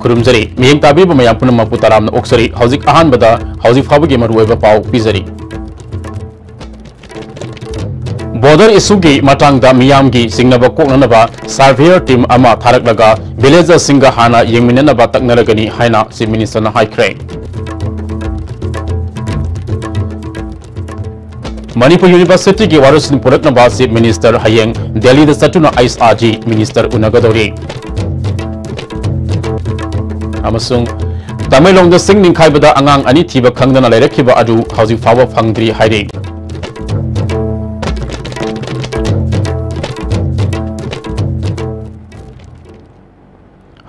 खुरुमजरी मियंग ताबीब मयाम पुनम पुताराम ओक्सरी हौजिक अहानबदा हौजिक फाबगी मरुओइबा पाउ पिजरी border issue की मतंगदा मियाम की सिंगनबा कोकननबा सर्वेयर टीम अमा थारकलगा विलेजर सिंगा हाना यंगमिननबा तकनरगनी हाइना चीफ मिनिस्टर हाइख्रे मणिपुर यूनिवर्सिटी की वारसिन पुरकनबा चीफ मिनिस्टर हयेंग दिल्ली चतुना ISRG मिनिस्टर उनगदौरी अमसुंग तमिलोंग सिंग निखाइबदा अंगांग अनि थीबा खंगदना लेरखिबा अदु हौजिक फावा फंगद्री हाइरे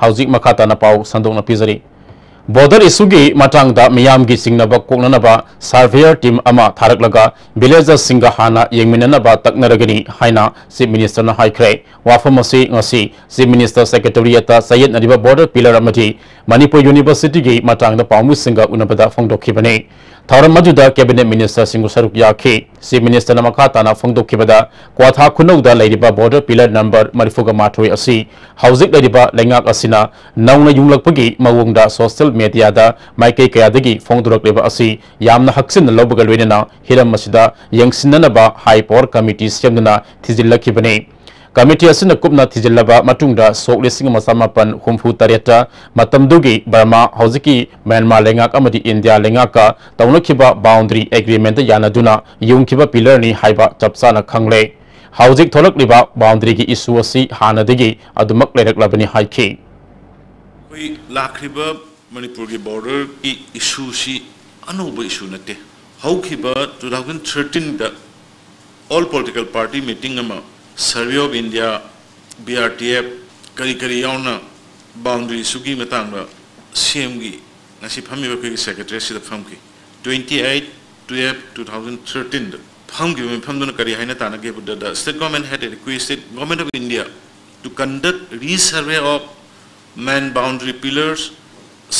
हौजिक मखाता पाउ संदोंना पिजरी बॉर्डर इशू की मतंगदा मियाम की सिंगनबा कोकननबा सर्वेयर टीम अमा थारकलगा विलेजर सिंगा हाना यंगमिननबा तकनरगनी हाइना चीफ मिनिस्टर हाइख्रे वाफम असी ngasi चीफ मिनिस्टर सेक्रेटरीट सयद नदिबा बॉर्डर पिलर अमदी मणिपुर यूनिवर्सिटी की मतंगदा पाउमु सिंगा उनबदा फोंदोखिबने थौरम मजुदा कैबिनेट मिनिस्टर सिंगु सरुक याखी चीफ मिनिस्टर मखाताना फोंदोखिबदा क्वाथा खुनौदा लेरिबा बॉर्डर पिलर नंबर 35 असी हौजिक लेरिबा लेंगाक असिना नौना युंगलकपगी मवोंगदा सोशल मीडिया माइकई कयादगी फोंदोरकलेबा असी यामना हक्सिन लौबगा लोइनना हिरम मसिदा यंगसिननबा हाई पावर कमिटी सेमदना थिजिल्लखिबने कमिटी असना कुपना थिजिल्लबा मतुंगदा सोक लिसिंग मसामापन हुमफु तरेटा मतमदुगी बर्मा हौजिकी म्यांमार लेंगाक अमदी इंडिया लेंगाका तौनखिबा बाउंड्री एग्रीमेंट यानादुना युंखिबा पिलर नि हाइबा चपसाना खंगले हौजिक थोलकलिबा बाउंड्री की इशू असि हानादगी अदुमक लेरकलबनि हाइखि कोई लाखरिबा मणिपुर की बॉर्डर की इशू सी अनोब इशू नते हौखिबा 2013 दा ऑल पॉलिटिकल पार्टी मीटिंग अमा सर्वे ऑफ इंडिया BRTF करी करी यावना बाउंड्री इशू की मतंगदा सेमगी नसी फमिबा कोई सेक्रेटरी सिदा फमकी 28/12/2013 दा फमगी फमदुना करी हाइना तानगे बुद्दा state government had requested government of India to conduct resurvey of man boundary pillars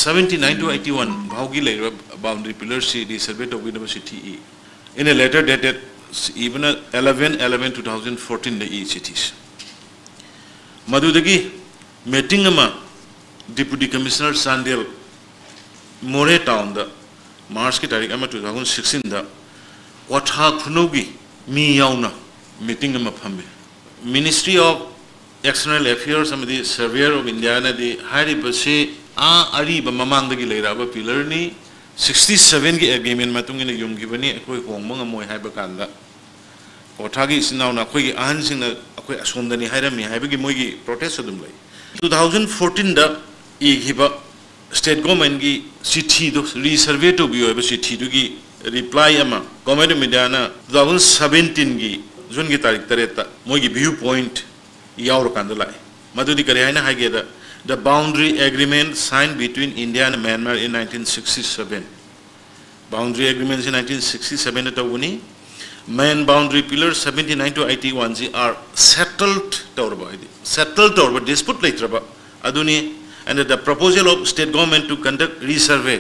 79 to 81 भावगी लेर boundary pillars C resurvey to university in a letter dated even 11/11/2014 the cities madudagi meeting ama deputy commissioner Sandel More town the March ki tarik ama 2016 da watha khunogi mi yauna meeting ama phambe Ministry of External Affairs amadi Surveyor of India na di hari base ari ba mamang dagi leira ba pillar ni 67 की agreement मातुंग इन yum की बनी कोई होंबंग मोय हाय बकांदा कोठागी सिनाव ना कोई आहन सिंग ना कोई असोंदनी हायरमी हाय बगी मोय की प्रोटेस्ट दुम लै 2014 दा इगिबा स्टेट गवर्नमेंट की चिट्ठी दो रिसर्वे तो बियो बे चिट्ठी दु की रिप्लाई अमा गवर्नमेंट मीडिया ना 2017 की जून की तारीख तरेता मोय की व्यू पॉइंट यावर कांदा लाई मदुदी करे हाय ना हाय गेदा the boundary agreement signed between India and Myanmar in 1967. Boundary agreements in 1967 at Awuni. Man boundary pillars 79 to 81 are settled over dispute later. Aduni and the proposal of state government to conduct resurvey.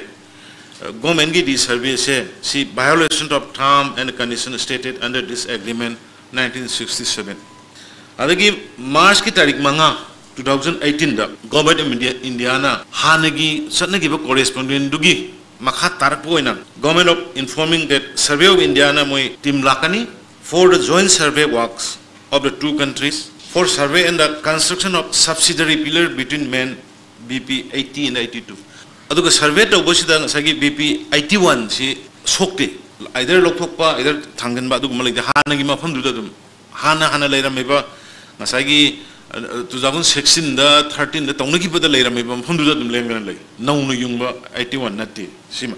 Government ki resurvey se see violation of term and condition stated under this agreement 1967. Adagi March ki tarik manga 2018 da government of Indiana hanagi satnagi ba correspondent dugi makha tarpoina government of informing that survey of Indiana moi team lakani for the joint survey works of the two countries for survey and the construction of subsidiary pillar between men BP 80 and 82 aduga survey to bosida sagi BP 81 si sokte either lokthokpa either thanganba aduga malai hanagi mafam du dum hana leirameba ngasagi 2016 da 13 da tongna bada leirame bam phumdu dum lengan lei naunu yungba 81 natti sima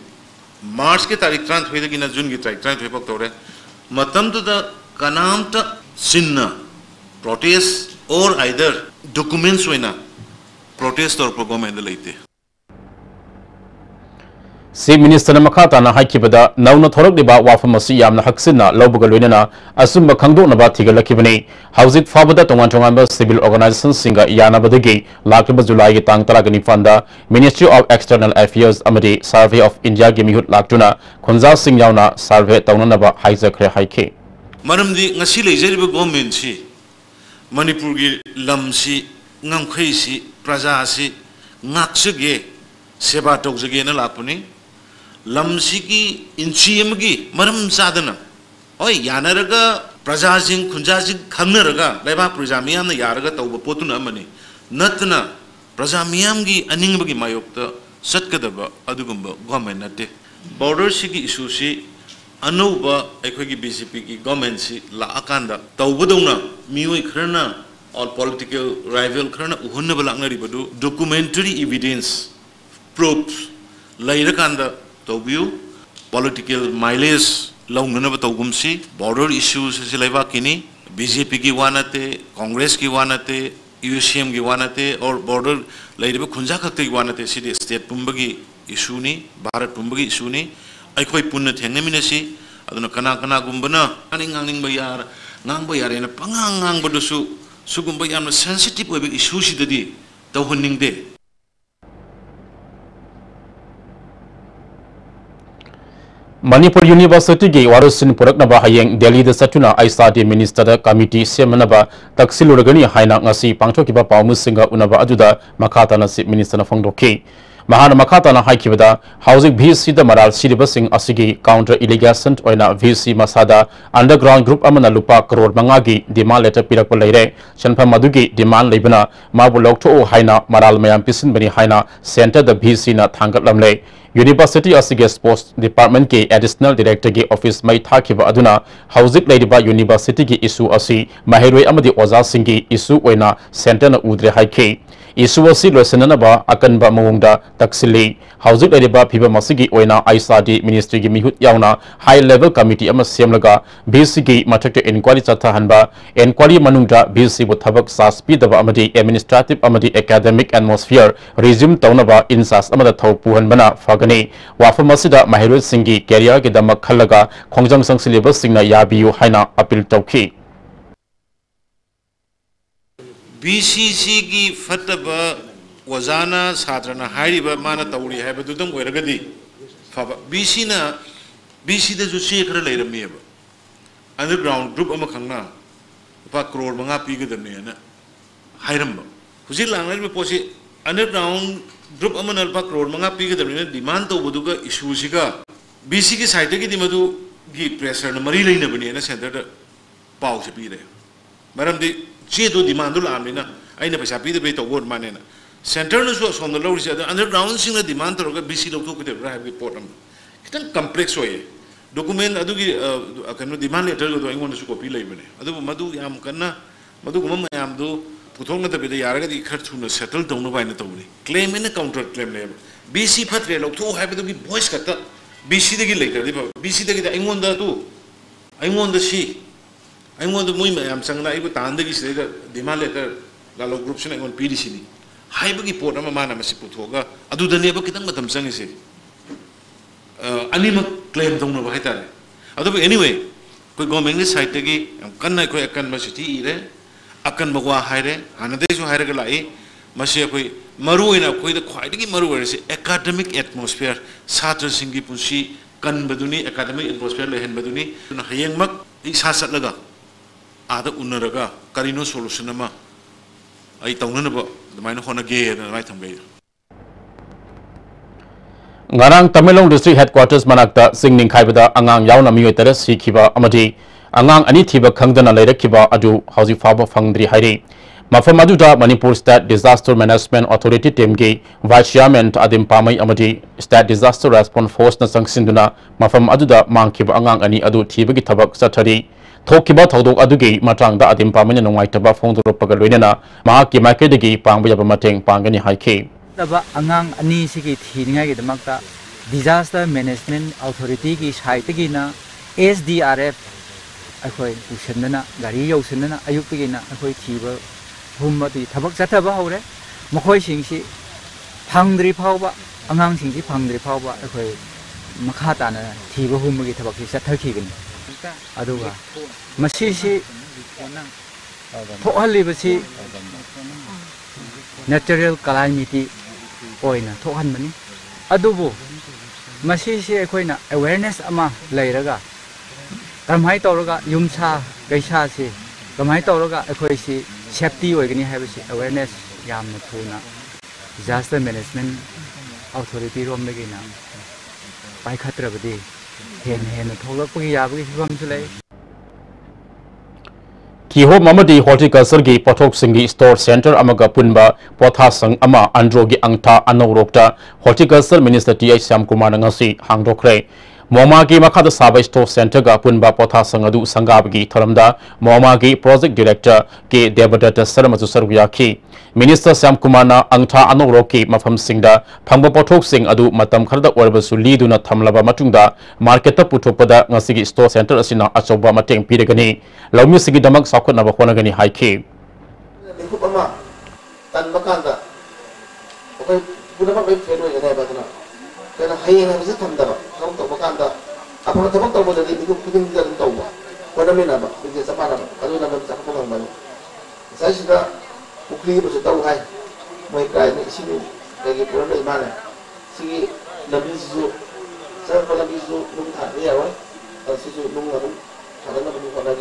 March ke tarik 30 da gina June ki tarik 30 pak tore matam da kanamta sinna protest or either documents wena protest or program da leite chief minister मखाताना हाइकिबदा नौना थोरकलिबा वाफम असि यामना हक्सिना लौबगा लोइनना असुम्बा खंगदोनबा थिगलखिबनी हौजिक फाबदा तोंगान तोंगानबा civil organisation सिंगा यानाबदगी लाखिबा जुलाई की तांग 19 दा ministry of external affairs अमदी सर्वे ऑफ इंडिया की मिहुत लाक्तुना खुंजा सिंग यावना सर्वे तौननबा हाइजखरे हाइखे मरमदी ngasi leijeriba government si manipur gi lam si ngamkhai si praja si ngakjage seba tawjage na lakpuni lamsigi inchi maram sadana oi yanaraga prajajing khunjajing khangnaraga laiba praja miyamna yaraga tawba potuna amani natna praja miyamgi aningbagi mayokta satkadaba adugumba government nate border sigi issue si anuba ekhogi BJP ki government si la akanda tawbadona mioi khrana all political rival khrana uhunna balangna ribadu documentary evidence proofs lairakanda tawbiu political mileage laungnana batawgumsi border issues se laiba kini BJP ki wanate Congress ki wanate USM ki wanate or border laiba khunja khakte ki wanate si state pumbagi issue ni Bharat pumbagi issue ni aikhoi punna thengnaminasi aduna kana gumbana aning bayar ngang bayar ena pangang badusu sugumba yamna sensitive oibe issue sidadi tawhonningde Manipur University gi warusin puraknaba hayeng Delhi da satuna ISAD Minister Committee semanaba taksiluragani haina ngasi pangthokiba pawmusinga unaba aduda makhatana Chief Minister na phongdoki mahana makhatana haikibada housing VC da maral siribasing asigi counter allegation oina VC masada underground group amana lupa crore mangagi demand letter pirakpa leire chanpha madugi demand leibana mabu loktho haina maral mayam pisin bani haina center da VC na thangatlamle University asige Sports Department ke Additional Director ke Office mai thakiba aduna housing leiba University ki issue asi mahiroi amadi oza singi issue oina center na udre haike issue asi losenana ba akanba mawungda taksili housing leiba phiba masigi oina ISAD Ministry ki mihut yauna high level committee ama semlaga BC ki mathakte inquiry chatha hanba inquiry manungda BC bu thabak saspi daba amadi administrative amadi academic atmosphere resume taunaba insas amada thaupu hanbana gani wafam asida mahiroi singi career ke damak khalaga khongjang sang syllabus singna yabiu haina appeal tawki BCC ki fataba wazana sadrana hairiba mana tawri haibadu dam oiragadi faba BC da ju che khara leirameba underground group ama khangna pa crore manga pigadamne na hairamba huji langnai be posi underground group amana alpa crore manga pigadamne demand tawbuduga issue siga BC ki side ki dimadu gi pressure na mari leina bani na center da paw se pire maramdi che do demand du lamina aina paisa pide be tawor manena center no so on the lower side underground sing na demand to BC lo to kute drive ki portam kitan complex hoye document adu gi kanu demand letter go do ingon su copy lei bane adu madu yam kanna madu gum yam do puthong na tabida yaraga di khar thuna settle dawna baina tawni claim in counter claim le BC phatre lo to haibe gi voice kata BC de gi leiter di BC de gi da ingon da tu ingon da si ingon da moi mayam sangna ibu tan de gi se ga demand letter la lo group sina ingon PDC ni haibe gi port ama mana masi puthoga adu da ne ba kitang matam sangi se anima claim dawna ba haitare adu anyway koi government ni side te gi kanna koi akan masiti ire akan bagwa haire hanadesu haire ga lai masi koi maru ina koi da khwai gi maru ore se academic atmosphere satra singi punsi kan baduni academic atmosphere lehen baduni na hayeng mak isa sat laga ada unaraga karino solution ama ai tawnana ba damaina hona ge na mai thambe ngarang Tamilong District Headquarters manakta singning khaibada angang yauna mioi tara sikhiba amadi angang ani thiba khangdana leirakhiba adu hauji faba phangdri hairi mafam aduda Manipur State Disaster Management Authority team ge Vice Chairman Adim Pamai amadi State Disaster Response Force na sangsinduna mafam aduda mangkhiba angang ani adu thibagi thabak sathari thokiba thodok adugi matangda Adim Pamai na nongaitaba phongdoropaga loinana mahaki makedagi pangbaya mateng pangani haike तब अंगांग अनि सिगी थीनिंगा के दमकता disaster management authority की site की ना SDRF अखोई उछनना गाड़ी यौसनना अयुक्त की ना अखोई थीब हुमती थबक चथबा हौरे मखोई सिंगसी फंगद्री फावबा अंगांग सिंगसी फंगद्री फावबा अखोई मखा ताना थीब हुमगी थबक सि चथखिगनि अदुगा मसीसी थोहलिबसी natural calamity oina thohanmani adubu masisi ekhoina awareness ama leiraga kamai tawraga yumsa kaisa si kamai tawraga ekhoi si safety oigani haibasi awareness yamna thuna disaster management authority room de gina pai khatra badi hen tholak pagi yabagi sibam sulai Kihom amadi horticulture gi pothok singi store center amaga punba potha sang ama andro gi angtha anorokta horticulture minister TH Syam Kumar ngasi hangdokre Moma gi makhada sabai store center ga punba potha sang adu sangab gi thoramda Moma gi project director ke Devadatta Saramasu Saruyaki Minister Syam Kumar na angtha anoroki mafam singda phangba pothok sing adu matam kharda orbasu liduna thamlaba matungda market ta puthokpada ngasi gi store center asina achoba mateng piragani lawmi sigi damak sakot na bakona gani haiki lingkup ama tan bakanda okai puna mak baik fero ya ba tana kana hayeng harus thamda ba kam to bakanda apa na tabak to bodali lingkup kuding jalan to ba kona mena ba bige sapana ba adu na ba sakko bang ba sai sida ukri ba so tahu hai mai kai ni sini lagi pura ni mana sigi nabi zu saya kalau nabi zu nung tha ya wa sisu nung ngun ada na bu kona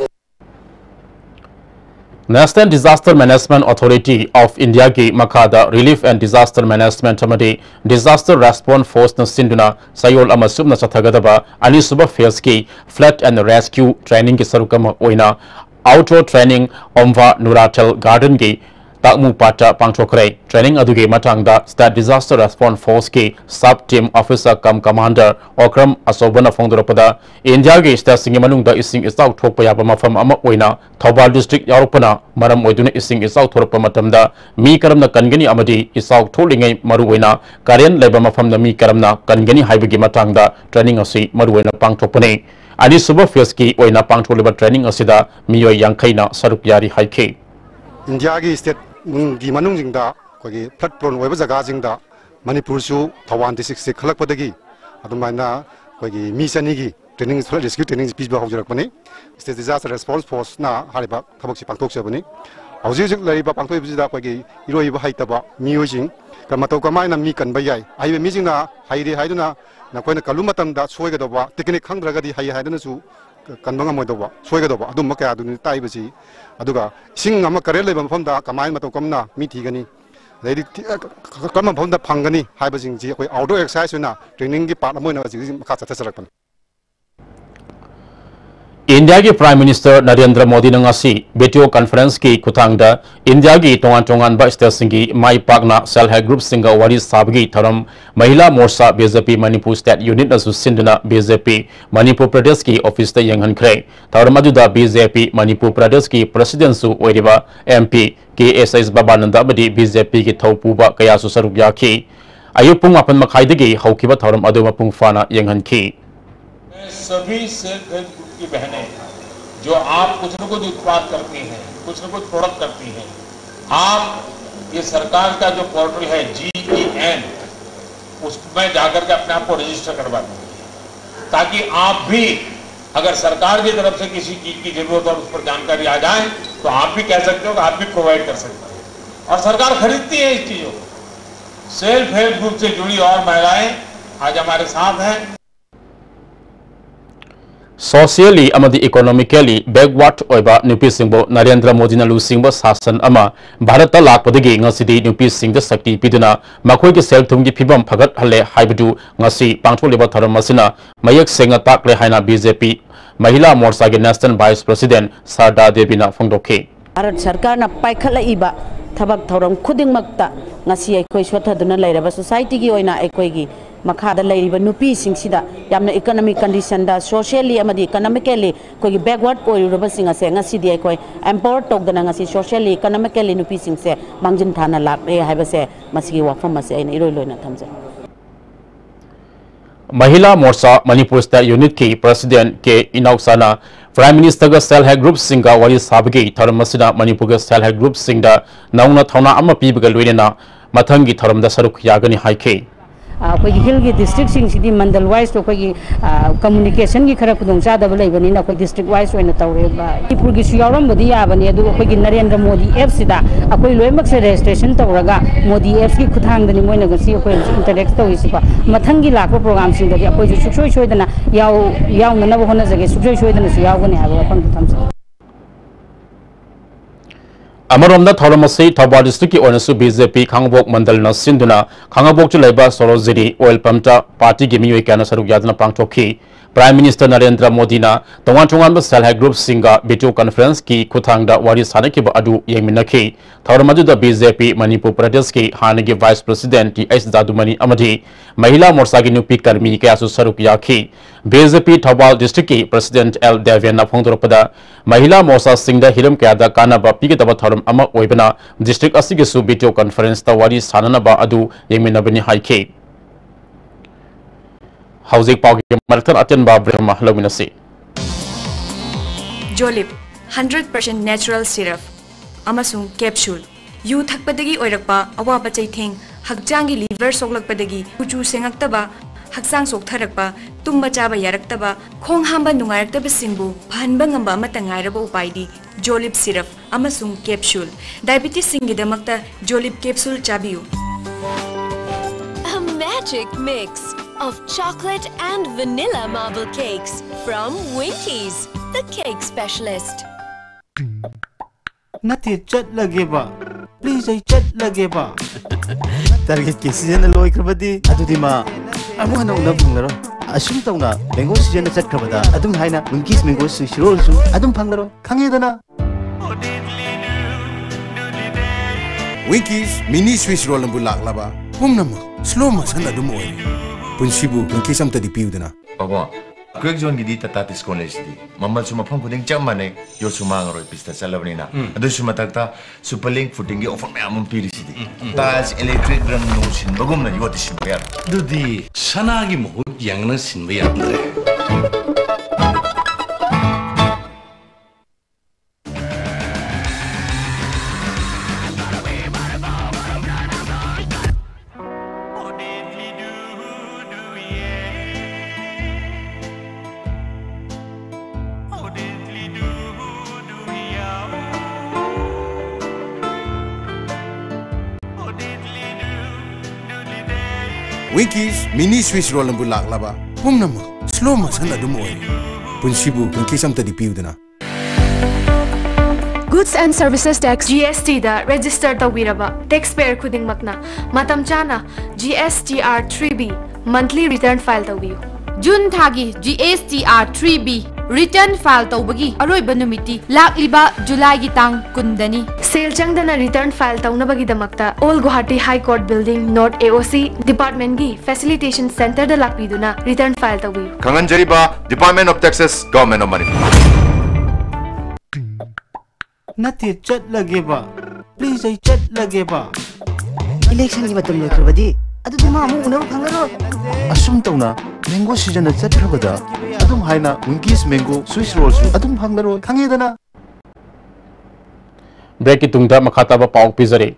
National Disaster Management Authority of India ki makhada Relief and Disaster Management amadi Disaster Response Force na sinduna sayol amasum na sathagadaba ani suba phase ki flood and rescue training ki sarukam oina outdoor training omva Nuratel Garden ki takmu pata pangthokre training aduge matangda State Disaster Response Force ki sub team officer kam commander okram asobana phongdoropada India ge state singi manungda ising isau thokpa yaba mafam ama oina Thobal district yaropana maram oiduna ising isau thorpa matamda mi karamna kangani amadi isau tholingai maru oina karen leba mafam da mi karamna kangani haibagi matangda training asi maru oina pangthokpane ani suba phase ki oina pangtholeba training asida miyoi yangkhaina saruk yari haike India ki state gi manung jingda ko gi flood prone weba jaga jingda Manipur su Thawang district se khalak padagi adumaina ko gi mission gi training flood rescue training speech ba hawjarak pani state disaster response force na hariba thabak si pangtok sabani hauji jik lariba pangtoi bijida ko gi iroi ba haitaba miyojing kamato kamaina mi kan bayai aibe mi jingna haire haiduna na koina kalumatam da soiga doba technique khangdraga di hai haiduna su kanbanga moidoba soiga doba adum maka aduni taibasi aduga sing ama kare leba mafamda kamai mato kamna mi thigani lady kamma mafamda phangani haibasing ji koi outdoor exercise na training gi part amoina ji makha chathasarakpan India ki Prime Minister Narendra Modi ngasi video conference ki kuthangda India ki tongan ba state singi mai pakna self help group singa wari sabgi tharam Mahila Morcha BJP Manipur State Unit asu sinduna BJP Manipur Pradesh ki office ta yanghan khre tharam aduda BJP Manipur Pradesh ki president su oiriba MP KSS Babananda badi BJP ki thaupuba kaya su saruk yakhi ayupung apan makhai degi haukiba tharam adu mapung fana yanghan khi सभी self help group की बहनें जो आप कुछ न कुछ उत्पाद करती हैं, कुछ न कुछ प्रोडक्ट करती हैं, आप ये सरकार का जो पोर्टल है GEN उसमें जाकर के अपने आप को रजिस्टर करवा दीजिए ताकि आप भी अगर सरकार की तरफ से किसी चीज की जरूरत और उस पर जानकारी आ जाए तो आप भी कह सकते हो कि आप भी प्रोवाइड कर सकते हैं और सरकार खरीदती है इस चीजों को। सेल्फ हेल्प ग्रुप से जुड़ी और महिलाएं आज हमारे साथ हैं। Socially amadi economically backward oiba nupi singbo Narendra Modi na lusingba sasan ama Bharata lakpadagi ngasidi nupi singda sakti piduna makhoi ki self thumgi phibam phagat halle haibadu ngasi pangtholeba tharam masina mayak senga takle haina BJP Mahila Morcha ki National Vice President Sarda Devi na phongdokhe Bharat Sarkar na paikhala iba thabak thoram khuding makta ngasi aikoi swathaduna lairaba society gi oina aikoi gi makhada lairiba nupi singsida yamna economic condition da socially amadi economically koi gi backward oiraba singa se ngasi di aikoi empower tokdana ngasi socially economically nupi singse mangjin thana lap e haibase masigi wafam ase aina iroi loina thamja Mahila Morcha Manipur State Unit ki President ke Inausana Prime Minister ga Self Help Group singa wari sabgi tharmasina Manipur ga Self Help Group singda nauna thauna ama pibaga loinena mathangi tharamda saruk yagani haike कोई हिल की district Singh मंडल wise तो कोई communication की खरा खुदों चादब लेबनी ना कोई district wise होने तौरेबा मणिपुर की सुयारमबदी याबनी अदु कोई नरेंद्र मोदी ऐप सिदा अकोई लोयमक से रजिस्ट्रेशन तौरगा मोदी ऐप की खुथांगदनी मोइना गसी अकोई इंटरेक्ट तौइसिबा मथंगी लाखो प्रोग्राम सिंगदि अकोई सुक्सोय सोयदना याव ननब होना जगे सुक्सोय सोयदना सु यावगनी हाबो अपन थमसे अमरोमदा थौरमसी थौबाल डिस्ट्रिक्ट की ओनसु बीजेपी खांगबोक मंडल न सिंधुना खांगबोक चलेबा सोरोजिरी ऑयल पंपटा पार्टी की मियोय क्याना सरुक यादना पांगथोखी प्राइम मिनिस्टर नरेंद्र मोदी ना तोंगान सेल्फ हेल्प ग्रुप सिंगा वीडियो कॉन्फ्रेंस की खुथांगदा वारी सानकिबा अदु येंगमिनखी थौरमदुदा बीजेपी मणिपुर प्रदेश की हानगी वाइस प्रेसिडेंट टी एस दादुमनी अमधी महिला मोर्चा की नुपी कर्मी कयासु सरुक याखी बीजेपी थौबाल डिस्ट्रिक्ट की प्रेसिडेंट एल देवेन फोंदोरपदा महिला मोर्चा सिंगदा हिरम कयादा कानाबा पिगदबा थौरम अमा ओइबना डिस्ट्रिक्ट असिगिसु वीडियो कॉन्फ्रेंस ता वारी साननबा अदु येंगमिनबनी हाइखी हाउसिंग पाउगी मरकन अटेनबा ब्रह्मा लमिनसी जोलिप 100% नेचुरल सिरप अमसुंग कैप्सूल यू थकपदगी ओइरकपा अवाबा चैथेंग हकचांगी लीवर सोगलकपदगी कुचू सेंगक्तबा हकचांग सोगथरकपा तुम्बा चाबा यारक्तबा खोंग हांबा नुंगायरक्तबा सिंबु फहनबा ngamba amata ngairaba upaidi जोलिप सिरप अमसुंग कैप्सूल डायबिटीज सिंगिदमक्ता जोलिप कैप्सूल चाबियु A magic mix of chocolate and vanilla marble cakes from Winkies, the cake specialist. Nati chat lagi ba, please I chat lagi ba. Target ke season na loy krabadi, adu di ma. Amo hana una panglaro. Asum tau na mango season na chat krabada. Adum hai na Winkies mango swiss roll su. Adum panglaro. Kange da na. Winkies mini swiss roll ambu lak laba. Pum nama slow motion adum oy. Punsibu Winkies am tadi piu dana. Baba, quick zone gidi tatatis college di. Mamal cuma pang kuding jam mana yo cuma ngaroi pista salabni na. Adu cuma takta superlink footing gi offer me amun piri sidi. Tas electric rang nusin bagum na yo tisin bayar. Dudi sana gi mohut yang na sin bayar andre. Winkies mini swiss roll ambu lak laba. Pum nama slow motion adum oy. Punsibu Winkies am tadi piu dana. Goods and Services Tax GST da register tawiraba taxpayer khuding makna matam chana GSTR 3B monthly return file tawiyu. June thagi GSTR 3B return file tawbagi aroi banumiti lakliba July gi tang kundani sale changdana return file tawnabagi damakta All Guwahati High Court Building North AOC Department gi Facilitation Center da lakpiduna return file tawiyu. Kanganjariba Department of Taxes Government of Manipur. Nati chat lagi ba, please I chat lagi ba. Election gi matam loy krabadi adu di ma amu unaw phangaro. Asum tau na mango season na chat krabada. Adum hai na Winkies mango swiss rolls adum phangaro kange da na. Break की तुंगदा मखाताबा पाउ पिजरे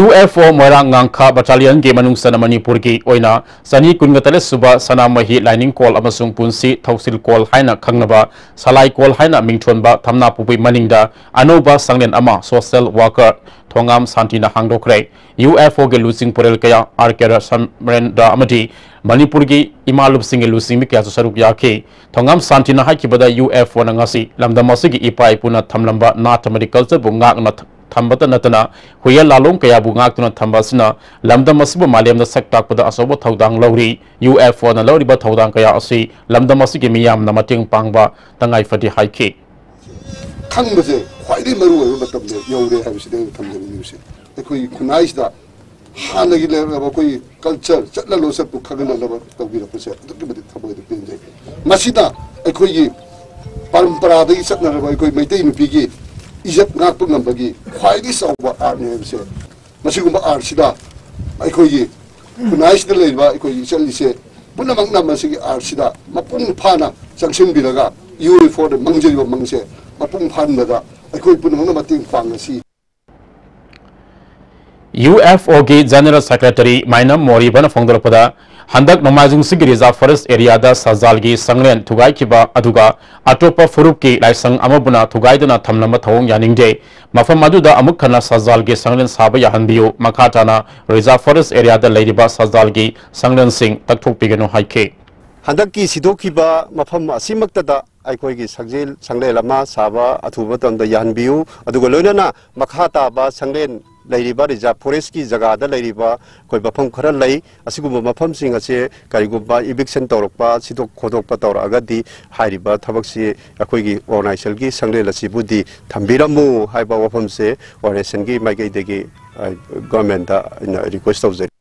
UFO मोरंग ngangkha battalion ge manung sana manipur ki oina sani kungatale suba sanamahi lining call amasung punsi thausil call haina khangnaba salai call haina mingthonba thamna pupi maningda anoba sanglen ama social worker thongam santina hangdokre UFO ge losing porel kaya arkera samrenda amati manipur gi imalup sing losing mi kya saruk yakhe thongam santina hakibada UFO na ngasi lamdamasi gi ipai puna thamlamba nath medical bunga na thambata natana huya lalong kaya bunga tuna thambasina lamdam asibu malem na saktak pada asobo thaudang lawri UFO na lawri ba thaudang kaya asi lamdam asigi miyam na mating pangba tangai fadi haike khangbaje khwaidi maru oy matam ne yore habisi de thamjam news e koi khunais da hanagi le ba koi culture chatla lo se pu khagana la ba tawbi ra puse du ki thaboy de pinje masida e koi gi parampara de satna ra ba koi meitei nu pi gi इज्जत नाक नंबगी ख्वाइदी सौबा art ने से मसिगुम art सिदा अखोई खुनाइस दे लेबा अखोई चलिसे पुनमक नमसिगी art सिदा मपुंग फाना संगसिन बिलगा UFO दे मंगजेबा मंगसे मपुंग फानदा अखोई पुनमक मतिंग पांगसी UFO की जनरल सेक्रेटरी माइनम मोरीबन फोंदरपदा हंदक नमाजुंग सिगी रिजर्व फॉरेस्ट एरिया दा सजाल की संगलेन थुगाई किबा अदुगा अटोपा फुरुप की लाइसंग अमबुना थुगाइदना थमनम थौंग यानिंगजे मफम अदुदा अमुक खना सजाल की संगलेन साबा याहनबियो मखाताना रिजर्व फॉरेस्ट एरिया दा लेरिबा सजाल की संगलेन सिंह तकथोक पिगनो हाइके हंदक की सिदोकिबा मफम असिमक्तदा ꯑꯩꯈꯣꯏꯒꯤ ꯁꯪꯂꯦꯟ ꯑꯃ ꯁꯥꯕ ꯑꯊꯨꯕ ꯃꯇꯝꯗ ꯌꯥꯍꯟꯕꯤꯌꯨ ꯑꯗꯨꯒ ꯂꯣꯏꯅꯅ ꯃꯈꯥ ꯇꯥꯕ ꯁꯪꯂꯦꯟ ꯂꯩꯔꯤꯕ ꯔꯤꯖꯥꯔꯚ ꯐꯣꯔꯦꯁꯀꯤ ꯖꯒꯥꯗ ꯂꯩꯔꯤꯕ ꯑꯩꯈꯣꯏ ꯃꯐꯝ ꯈꯔ ꯂꯩ ꯑꯁꯤꯒꯨꯝꯕ ꯃꯐꯝꯁꯤꯡ ꯑꯁꯤ ꯀꯔꯤꯒꯨꯝꯕ ꯏꯕꯤꯛꯁꯟ ꯇꯧꯔꯛꯄ ꯁꯤꯗꯣꯛ ꯈꯣꯠꯇꯣꯛꯄ ꯇꯧꯔꯛꯑꯒꯗꯤ ꯍꯥꯏꯔꯤꯕ ꯊꯕꯛꯁꯤ ꯑꯩꯈꯣꯏꯒꯤ ꯑꯣꯔꯒꯅꯥꯏꯖꯦꯁꯟꯒꯤ ꯁꯪꯂꯦꯟ ꯑꯁꯤꯕꯨꯗꯤ ꯊꯝꯕꯤꯔꯝꯃꯨ ꯍꯥꯏꯕ ꯋꯥꯐꯝꯁꯦ ꯑꯣꯔꯒꯅꯥꯏꯖꯦꯁꯟꯒꯤ ꯃꯥꯏꯀꯩꯗꯒꯤ ꯒꯣꯔꯃꯦꯟꯇ ꯑꯩꯅ ꯔꯤꯀ꯭ꯋꯦꯁ ꯇꯧꯖꯔꯤ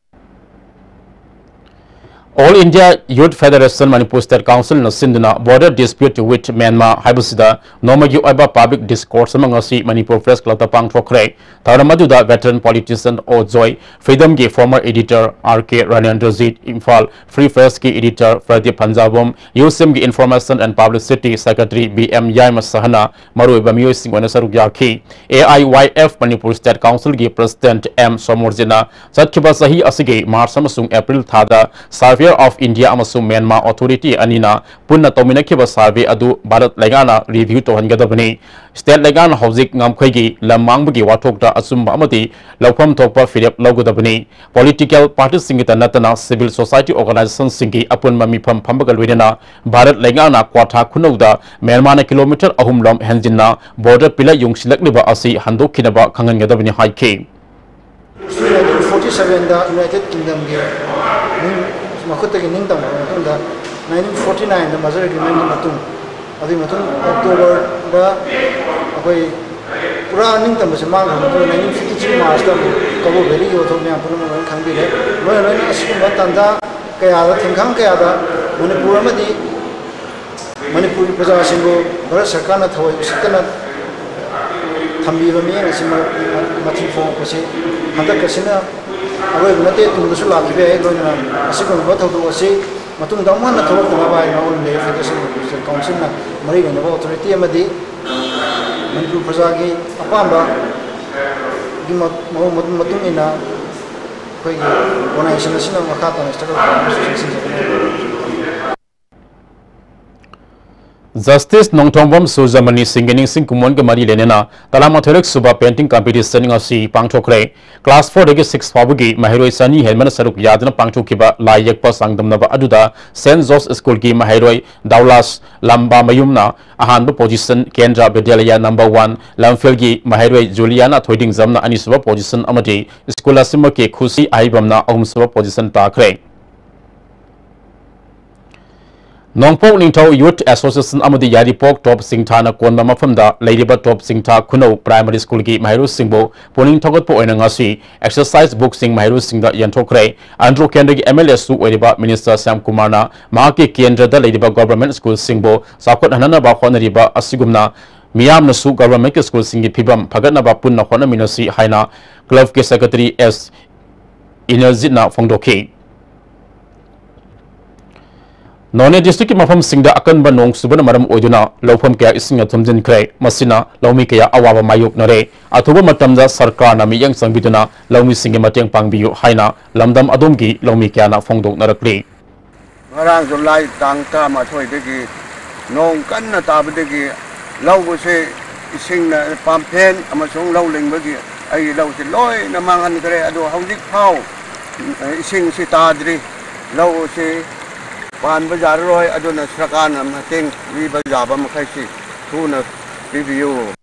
All India Youth Federation Manipur State Council na sinduna border dispute with Myanmar haibusida nomagi oiba public discourse amangasi Manipur Press Club ta pangthokre tharamaduda veteran politician Ojoy Freedom gi former editor RK Ranendrajit Imphal Free Press ki editor Pradeep Panjabom USM gi Information and Publicity Secretary BM Yaima Sahana maroi bamioi singwana saruk yakhi AIYF Manipur State Council gi President M Somorjina chatkiba sahi asigi March amasung April thada survey of India amasung Myanmar Authority anina punna tominakiba survey adu Bharat Legana review to hangadabani state Legana hojik ngamkhoi lamangbugi wathokta asumba amati lawpham thokpa firep lawgodabani political parties singita natana civil society organizations singi apun mamifam phambagal wedena Bharat Legana kwatha khunauda Myanmar na kilometer ahumlom henjinna border pila yungsilakliba asi handokhinaba khangangadabani haike 47 da United Kingdom ge makhuttagi ningtam matunda 1949 da majority agreement matung adi matung October da akoi pura ningtam se mang ha 1953 March da Cabo Verde yo thok mya pura mang khang bi le loi asum tanda kaya da thingkhang kaya da Manipur amadi Manipur praja singo Bharat Sarkar na thawai usitana thambi ba mi asima mathi phone ko se handa kasina अगर नते तुम दसु lucky बे लोना असिको बथौ दो से मतुम दमन न थोक ना bye ना ओन ले फेडरेशन काउंसिल ना मरी गन अथॉरिटी अमदी मनपुर प्रजा की अपांबा gi मतुम इना कोई ऑर्गेनाइजेशन सिना मखा ता struggle Justice Nongthongbom Sujamani Singing Singkumon ke mari lenena Talamathorek Suba painting competition ngasi pangthokre class 4 degi 6 fabugi Mahiroi Sani Helman Saruk Yadna pangthokhiba layekpa sangdamnaba aduda St George School ki Mahiroi Daulas Lamba Mayumna ahanba position Kendra Vidyalaya number 1 Lamphel gi Mahiroi Juliana Thoiding Zamna anisuba position amati school asima ke Khusi Aibamna ahumsuba position takre Nongpok Ningthau Youth Association amadi Yaripok Top Singthana Konba mafamda Ladybird Top Singtha Kunau Primary School ki Mahiru Singbo Puning Thogatpo oina ngasi exercise book sing Mahiru Singda yanthokre Andro Kendra MLS su oiriba Minister Sam Kumarna Mahaki Kendra da Ladybird Government School Singbo sakot hanana ba khonariba asigumna miyamna su government school singi phibam phagatna ba punna khona minasi haina club ke secretary S Inerjitna Fongdokhe None district mafam singda akan ba nong subana maram oiduna lawpham kaya isinga thumjin krai masina lawmi kaya awaba mayuk nare athuba matamda sarkar na miyang sangbiduna lawmi singi mateng pangbiyu haina lamdam adomgi lawmi kaya na fongdok narakli ngarang July tang ta ma thoi degi nong kanna tabdegi lawse isingna pampen amasung lawling bagi ai lawse loi na mangan kare ado hawjik phau ising si tadri lawse Pan bajar roi aduna Sarkar mateng wi bajaba makhaisi thuna review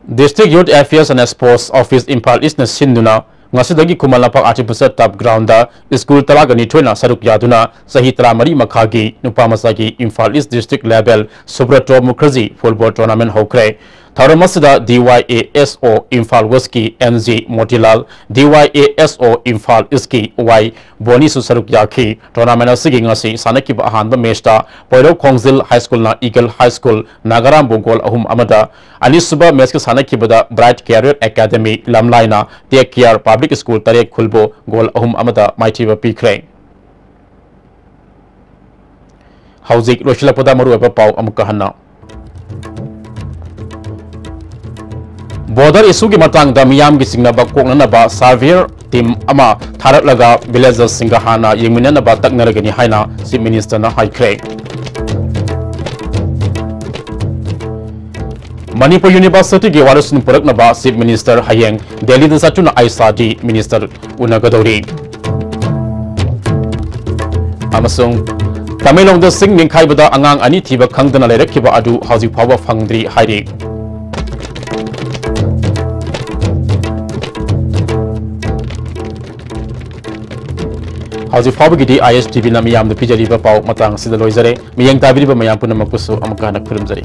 District Youth Affairs and Sports Office Impal East na sinduna ngasidagi Kumalapak Artificial Turf Ground da school talagani thoina saruk yaduna sahi 13 makhagi nupamasagi Impal East District Level Subrato Mukherjee Football Tournament hokre Tharamasida DYASO Impal West ki NG Motilal DYASO Impal East ki Y Boni su saruk yakhi tournament asigi ngasi sanaki ba ahanba matchta Poiro Khongzil High School na Eagle High School Nagaram Bongol ahum amada Alisuba match ki sanaki bada Bright Career Academy Lamlaina Take Care Public School Tarek Khulbo Gol ahum amada Maithiba Pikre Hauzik Roshilapota Maru aba pau amukka hanna Border issue ki matang da miyam gi singna ba kokna ba surveyor team ama tharak laga villagers singahana yengmina ba takna gani haina chief minister na haikre Manipur University gi warasun purakna ba chief minister hayeng Delhi da satuna ISRD minister unagadori Amasung Tamenglongda sing ningkhaibada angang ani thiba khangdana lerakhiba adu hauji phawa phangdri hairi hauji phawa gidi ISTV na miyam da pijari ba pau matang sida loizare miyang tabiri ba mayam punam kusu amkana khurumjari